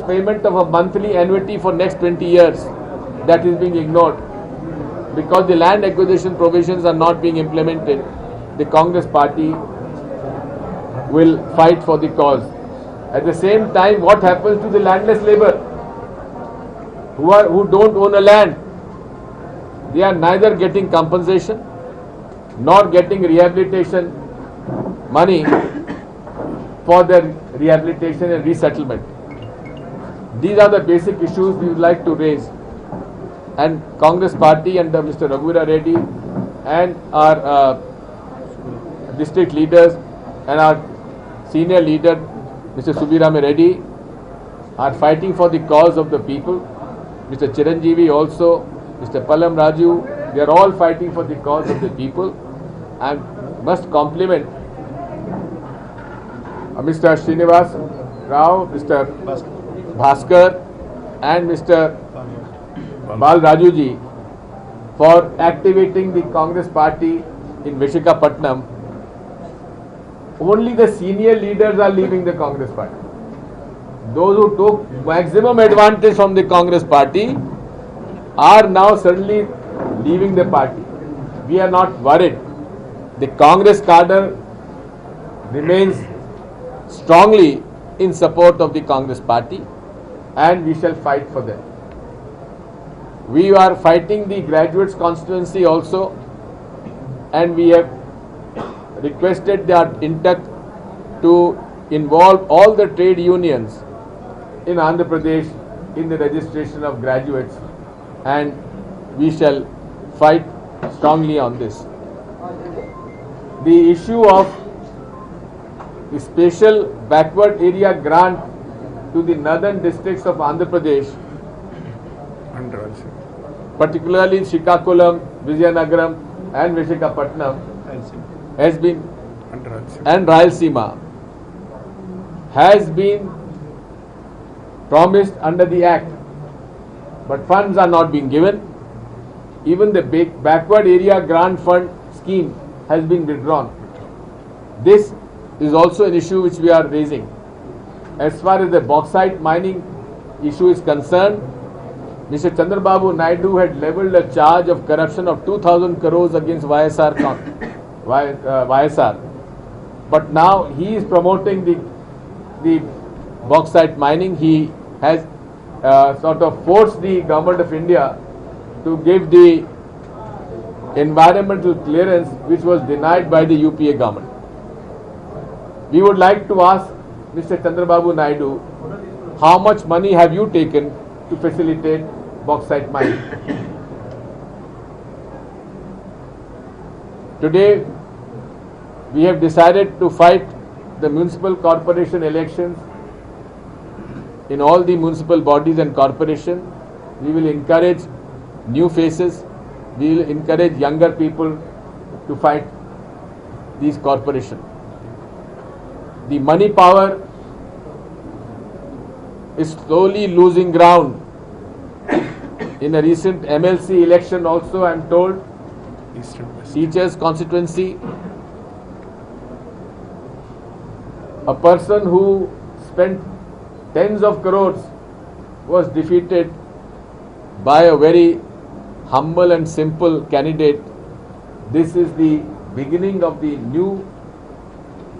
Payment of a monthly annuity for next 20 years, that is being ignored because the land acquisition provisions are not being implemented. The Congress party will fight for the cause. At the same time, what happens to the landless labor who don't own a land? They are neither getting compensation nor getting rehabilitation money for their rehabilitation and resettlement. These are the basic issues we would like to raise, and Congress party under Mr. Raghuvira Reddy and our district leaders and our senior leader Mr. Subirame Reddy are fighting for the cause of the people. Mr. Chiranjeevi also, Mr. Pallam Raju, they are all fighting for the cause of the people, and must compliment Mr. Srinivas Rao, Mr. Bhaskar and Mr. Bal Rajuji for activating the Congress party in Visakhapatnam. Only the senior leaders are leaving the Congress party. Those who took maximum advantage from the Congress party are now suddenly leaving the party. We are not worried. The Congress cadre remains strongly in support of the Congress party, and we shall fight for them. We are fighting the graduates constituency also, and we have requested that INTAC to involve all the trade unions in Andhra Pradesh in the registration of graduates, and we shall fight strongly on this. The issue of the special backward area grant to the northern districts of Andhra Pradesh, particularly Srikakulam, Vizianagaram and Visakhapatnam, has been, and Rayalaseema, has been promised under the Act, but funds are not being given. Even the backward area grant fund scheme has been withdrawn. This is also an issue which we are raising. As far as the bauxite mining issue is concerned, Mr. Chandrababu Naidu had levelled a charge of corruption of 2,000 crores against YSR, but now he is promoting the bauxite mining. He has sort of forced the government of India to give the environmental clearance which was denied by the UPA government. We would like to ask Mr. Chandrababu Naidu, how much money have you taken to facilitate bauxite mining? Today, we have decided to fight the municipal corporation elections in all the municipal bodies and corporations. We will encourage new faces. We will encourage younger people to fight these corporations. The money power is slowly losing ground. In a recent MLC election also, I am told, teachers constituency, a person who spent tens of crores was defeated by a very humble and simple candidate. This is the beginning of the new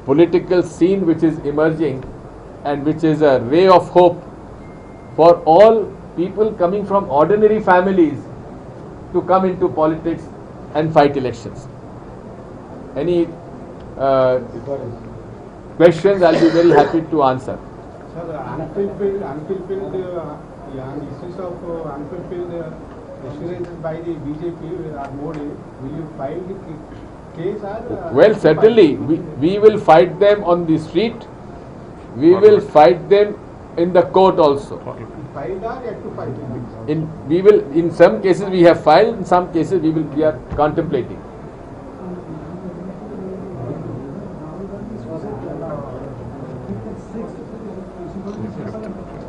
political scene which is emerging, and which is a ray of hope for all people coming from ordinary families to come into politics and fight elections. Any questions? I'll be very happy to answer. Sir, unfulfilled issues of unfulfilled assurances by the BJP or Modi, will you file the case or? Well, certainly we will fight them on the street. We will fight them in the court also. Filed or yet to file? In some cases we have filed, in some cases we are contemplating.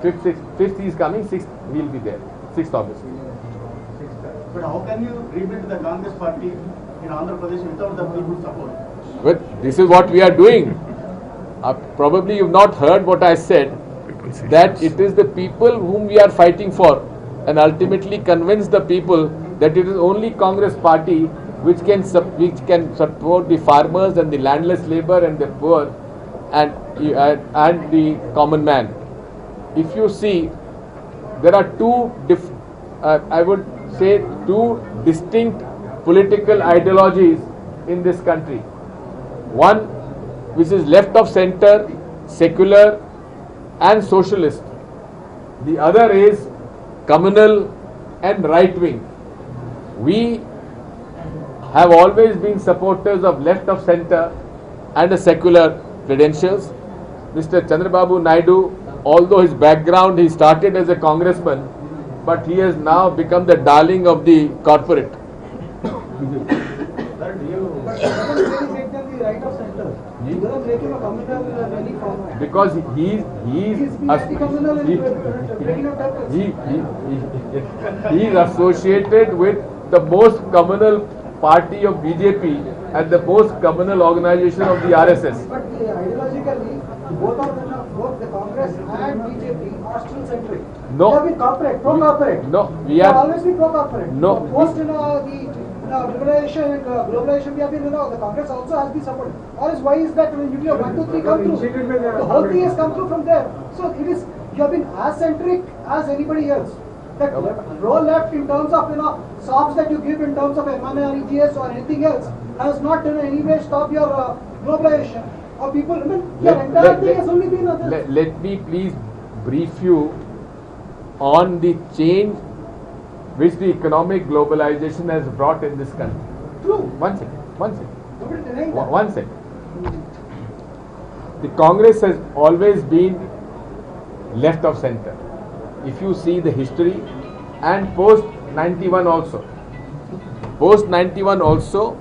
Fifth is coming, 6th we will be there, 6th August. But how can you rebuild the Congress party in Andhra Pradesh without the people's support? Well, this is what we are doing. Probably you've not heard what I said. that it is the people whom we are fighting for, and ultimately convince the people that it is only Congress party which can support the farmers and the landless labor and the poor and the common man. If you see, there are I would say two distinct political ideologies in this country. One which is left of center, secular and socialist. The other is communal and right wing. We have always been supporters of left of center and a secular credentials. Mr. Chandrababu Naidu, although his background, he started as a congressman, but he has now become the darling of the corporate. Sir, do you make them the right of center? Ye? You don't make him a communal in any format. Because he is associated with the most communal party of BJP and the most communal organization of the RSS. But ideologically, both the Congress and BJP are still centric. No. They have been corporate, pro-corporate. No, we They have are always been pro-corporate. No. Post the liberalization and globalization, we have been, the Congress also has been supported. Or is why is that when nuclear 1, 2, 3 come through? The whole thing has come through from there. So it is, you have been as centric as anybody else. That pro-left in terms of, sobs that you give in terms of MNA or EGS or anything else has not in any way stopped your globalization. Or people, your entire thing has only been let me please brief you on the change which the economic globalization has brought in this country. True. One second. Nobody denying that. One second. The Congress has always been left of center. If you see the history, and post 91 also. Post 91 also,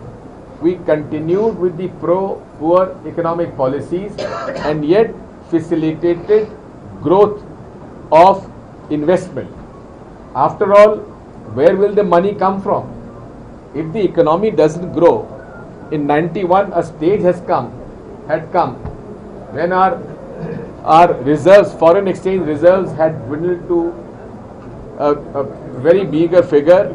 we continued with the pro-poor economic policies and yet facilitated growth of investment. After all, where will the money come from? If the economy doesn't grow, in 91 a stage had come when our reserves, foreign exchange reserves had dwindled to a very meager figure,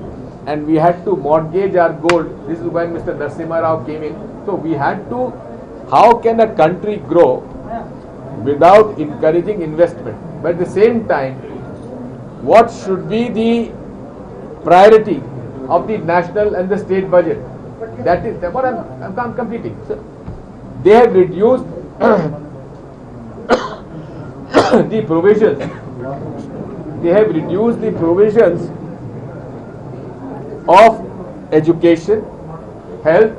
and we had to mortgage our gold. This is when Mr. Narasimha Rao came in. So we had to, how can a country grow without encouraging investment? But at the same time, what should be the priority of the national and the state budget? That is what I'm completing. So they have reduced the provisions. They have reduced the provisions of education, health,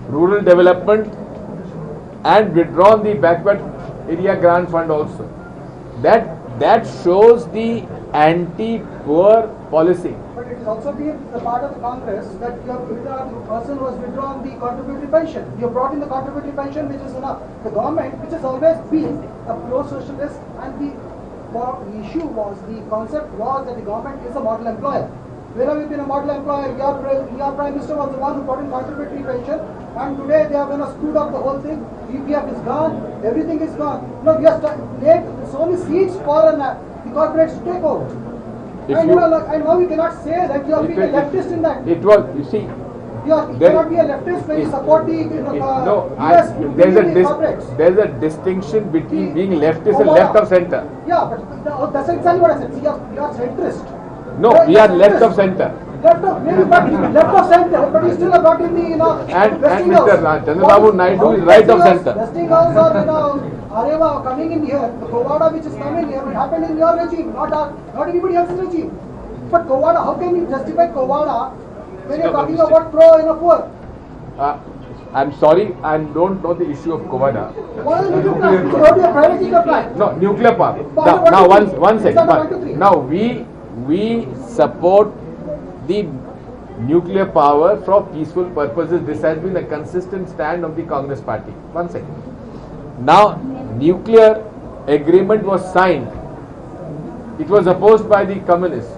rural development, and withdrawn the backward area grant fund also. That shows the anti-poor policy. But it is also been the part of the Congress that you have withdrawn, the person who has withdrawn the contributory pension. You have brought in the contributory pension, which is the government, which has always been a pro-socialist, and the issue was, the concept was that the government is a model employer. Where have you been a model employer? Your Prime Minister was the one who brought in contributory pension, and today they have screwed up the whole thing. EPF is gone, everything is gone. We have laid so many seeds for the corporates to take over. And now we cannot say that you are being a leftist in that. It was, you see, You cannot be a leftist when you support the there's a distinction between being leftist and left of center. Yeah, but that's exactly what I said. See, you are centrist. No, we are left of center. Left of center, but you still have got in the And Mr. Chandrababu Naidu is right of center. Westinghouse or Areva coming in here, the Kovada which is coming here, it happened in your regime, not anybody else's regime. But Kovada, how can you justify Kovada when you're talking about poor? I'm sorry, I don't know the issue of Kovada. What is the private nuclear plant? No, nuclear power. Now, one second. Now, we support the nuclear power for peaceful purposes. This has been a consistent stand of the Congress party. One second. Now, nuclear agreement was signed. It was opposed by the communists.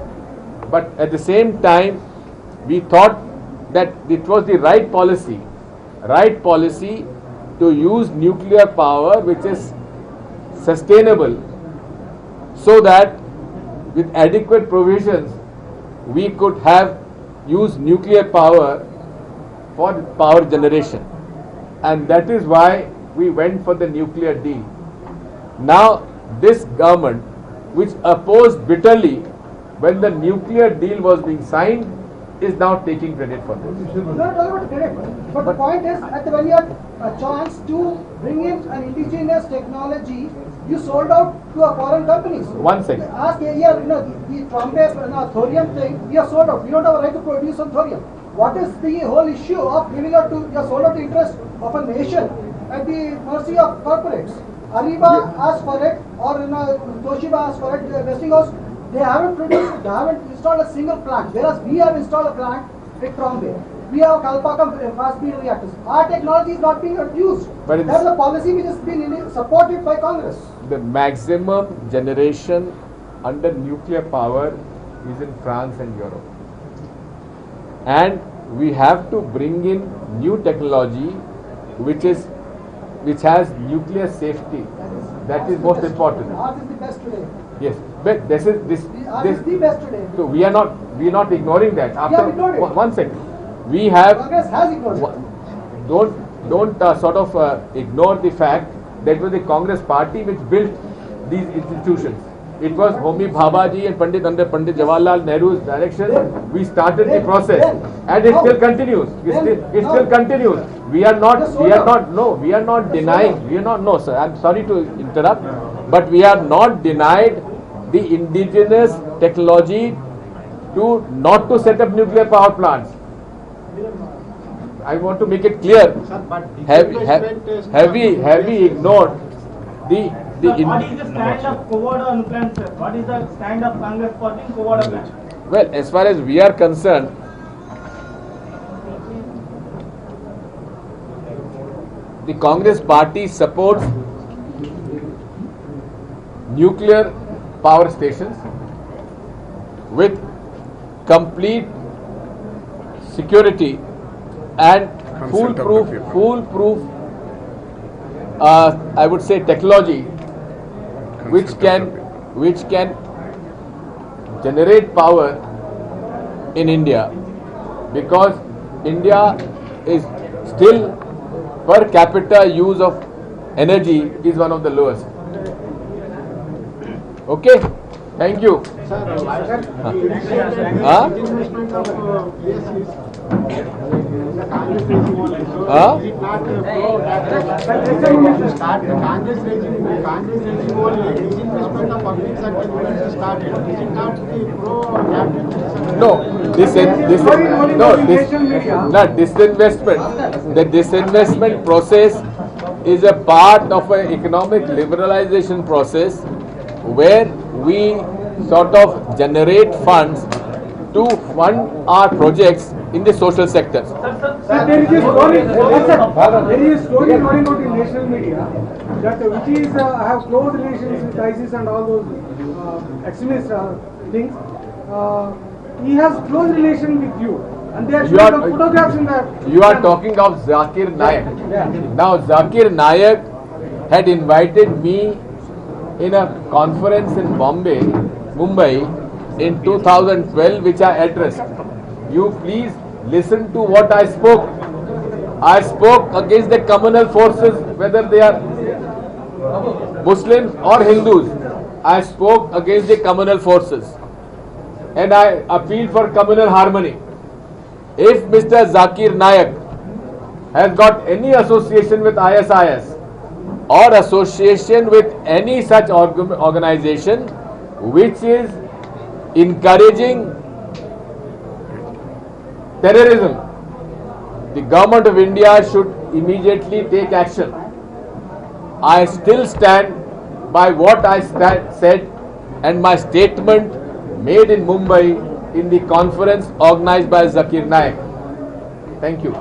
But at the same time, we thought that it was the right policy to use nuclear power which is sustainable so that with adequate provisions we could have used nuclear power for power generation, and that is why we went for the nuclear deal. Now this government, which opposed bitterly when the nuclear deal was being signed, is now taking credit for this. No, not about credit. But the point is, when you had a chance to bring in an indigenous technology, you sold out to a foreign companies. One second. Ask here, the trumpet, thorium thing, we are sold out. We don't have a right to produce some thorium. What is the whole issue of giving out to, you are sold out to interest of a nation at the mercy of corporates? Ariba asked for it, or Toshiba asked for it, Westinghouse. They haven't produced, they haven't installed a single plant, whereas we have installed a plant at Trombay. We have Kalpakam fast speed reactors. Our technology is not being used. But that's a policy which has been supported by Congress. The maximum generation under nuclear power is in France and Europe. And we have to bring in new technology which has nuclear safety. That is most important. Ours is the best today. Yes, but this Ours is the best today. so we are not ignoring that. have ignored it. One second, we have Congress has ignored it. don't sort of ignore the fact that it was the Congress party which built these institutions. It was Homi Bhabhaji and under Pandit Jawaharlal Nehru's direction. We started the process, and it still continues. It still continues. We are not denying. No, sir. I'm sorry to interrupt, but we are not denied the indigenous technology not to set up nuclear power plants. I want to make it clear. Have we ignored the what is the stand of Kovada plan, sir? What is the stand of Congress party in Kovada plan? Well, as far as we are concerned, the Congress party supports nuclear power stations with complete security and foolproof I would say technology which can generate power in India, because India is still per capita use of energy is one of the lowest. Okay, thank you. No, disinvestment. The disinvestment process is a part of an economic liberalization process where we sort of generate funds to fund our projects in the social sector. There is a story running out in national media that which is have close relations with ISIS and all those extremist things. He has close relation with you, and they are showing the photographs in that. You are talking of Zakir Naik. Yeah. Now Zakir Naik had invited me in a conference in Mumbai in 2012, which I addressed. You please listen to what I spoke. I spoke against the communal forces, whether they are Muslims or Hindus. I spoke against the communal forces, and I appealed for communal harmony. If Mr. Zakir Naik has got any association with ISIS or association with any such organization which is encouraging terrorism, the government of India should immediately take action. I still stand by what I said and my statement made in Mumbai in the conference organized by Zakir Naik. Thank you.